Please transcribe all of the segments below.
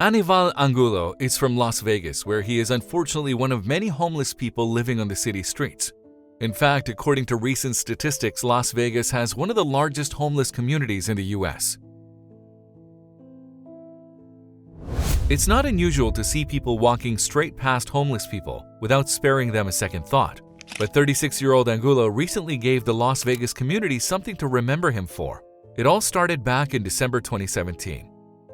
Anival Angulo is from Las Vegas, where he is unfortunately one of many homeless people living on the city streets. In fact, according to recent statistics, Las Vegas has one of the largest homeless communities in the U.S. It's not unusual to see people walking straight past homeless people without sparing them a second thought. But 36-year-old Angulo recently gave the Las Vegas community something to remember him for. It all started back in December 2017.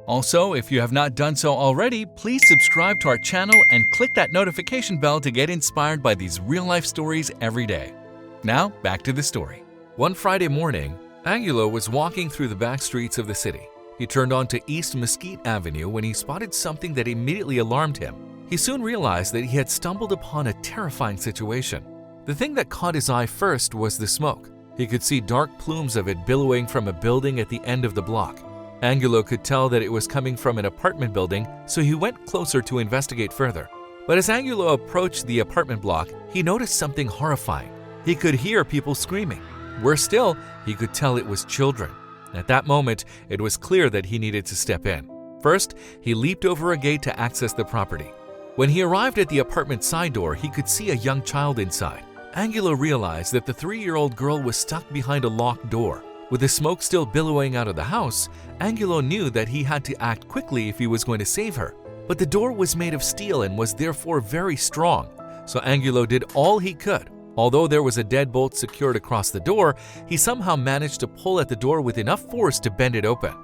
Also, if you have not done so already, please subscribe to our channel and click that notification bell to get inspired by these real-life stories every day. Now, back to the story. One Friday morning, Angulo was walking through the back streets of the city. He turned onto East Mesquite Avenue when he spotted something that immediately alarmed him. He soon realized that he had stumbled upon a terrifying situation. The thing that caught his eye first was the smoke. He could see dark plumes of it billowing from a building at the end of the block. Angulo could tell that it was coming from an apartment building, so he went closer to investigate further. But as Angulo approached the apartment block, he noticed something horrifying. He could hear people screaming. Worse still, he could tell it was children. At that moment, it was clear that he needed to step in. First, he leaped over a gate to access the property. When he arrived at the apartment side door, he could see a young child inside. Angulo realized that the 3-year-old girl was stuck behind a locked door. With the smoke still billowing out of the house, Angulo knew that he had to act quickly if he was going to save her. But the door was made of steel and was therefore very strong, so Angulo did all he could. Although there was a deadbolt secured across the door, he somehow managed to pull at the door with enough force to bend it open.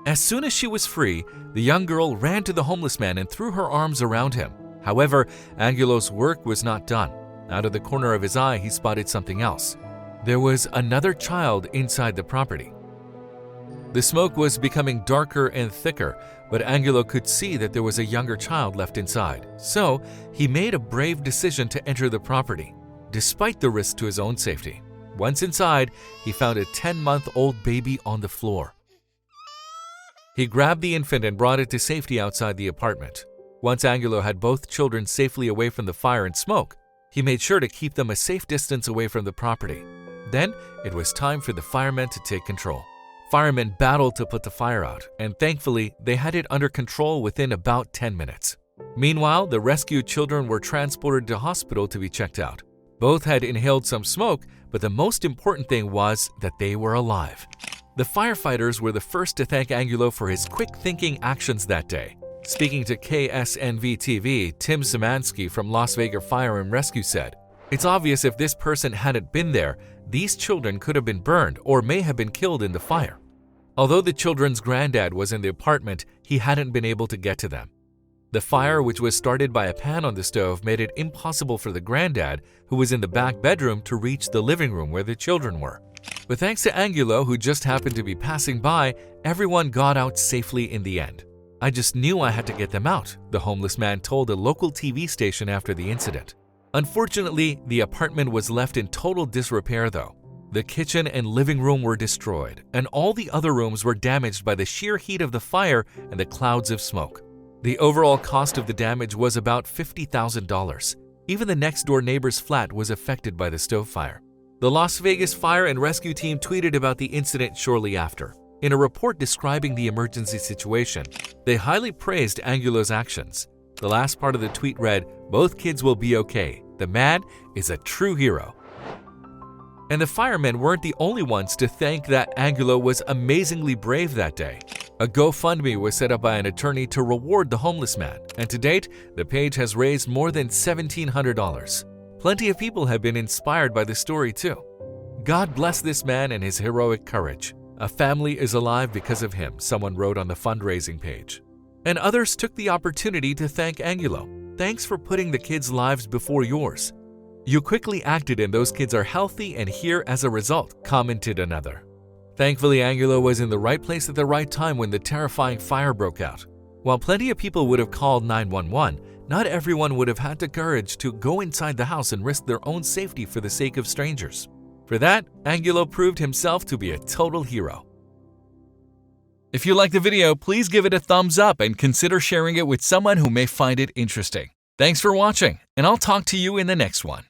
As soon as she was free, the young girl ran to the homeless man and threw her arms around him. However, Angulo's work was not done. Out of the corner of his eye, he spotted something else. There was another child inside the property. The smoke was becoming darker and thicker, but Angulo could see that there was a younger child left inside. So, he made a brave decision to enter the property, despite the risk to his own safety. Once inside, he found a 10-month-old baby on the floor. He grabbed the infant and brought it to safety outside the apartment. Once Angulo had both children safely away from the fire and smoke, he made sure to keep them a safe distance away from the property. Then, it was time for the firemen to take control. Firemen battled to put the fire out, and thankfully, they had it under control within about 10 minutes. Meanwhile, the rescued children were transported to hospital to be checked out. Both had inhaled some smoke, but the most important thing was that they were alive. The firefighters were the first to thank Angulo for his quick-thinking actions that day. Speaking to KSNV-TV, Tim Szymanski from Las Vegas Fire and Rescue said, "It's obvious if this person hadn't been there, these children could have been burned or may have been killed in the fire." Although the children's granddad was in the apartment, he hadn't been able to get to them. The fire, which was started by a pan on the stove, made it impossible for the granddad, who was in the back bedroom, to reach the living room where the children were. But thanks to Angulo, who just happened to be passing by, everyone got out safely in the end. "I just knew I had to get them out," the homeless man told a local TV station after the incident. Unfortunately, the apartment was left in total disrepair though. The kitchen and living room were destroyed, and all the other rooms were damaged by the sheer heat of the fire and the clouds of smoke. The overall cost of the damage was about $50,000. Even the next-door neighbor's flat was affected by the stove fire. The Las Vegas Fire and Rescue team tweeted about the incident shortly after. In a report describing the emergency situation, they highly praised Angulo's actions. The last part of the tweet read, "Both kids will be okay. The man is a true hero." And the firemen weren't the only ones to thank that Angulo was amazingly brave that day. A GoFundMe was set up by an attorney to reward the homeless man, and to date, the page has raised more than $1,700. Plenty of people have been inspired by the story too. God bless this man and his heroic courage. "A family is alive because of him," someone wrote on the fundraising page. And others took the opportunity to thank Angulo. "Thanks for putting the kids' lives before yours. You quickly acted and those kids are healthy and here as a result," commented another. Thankfully, Angulo was in the right place at the right time when the terrifying fire broke out. While plenty of people would have called 911, not everyone would have had the courage to go inside the house and risk their own safety for the sake of strangers. For that, Angulo proved himself to be a total hero. If you liked the video, please give it a thumbs up and consider sharing it with someone who may find it interesting. Thanks for watching, and I'll talk to you in the next one.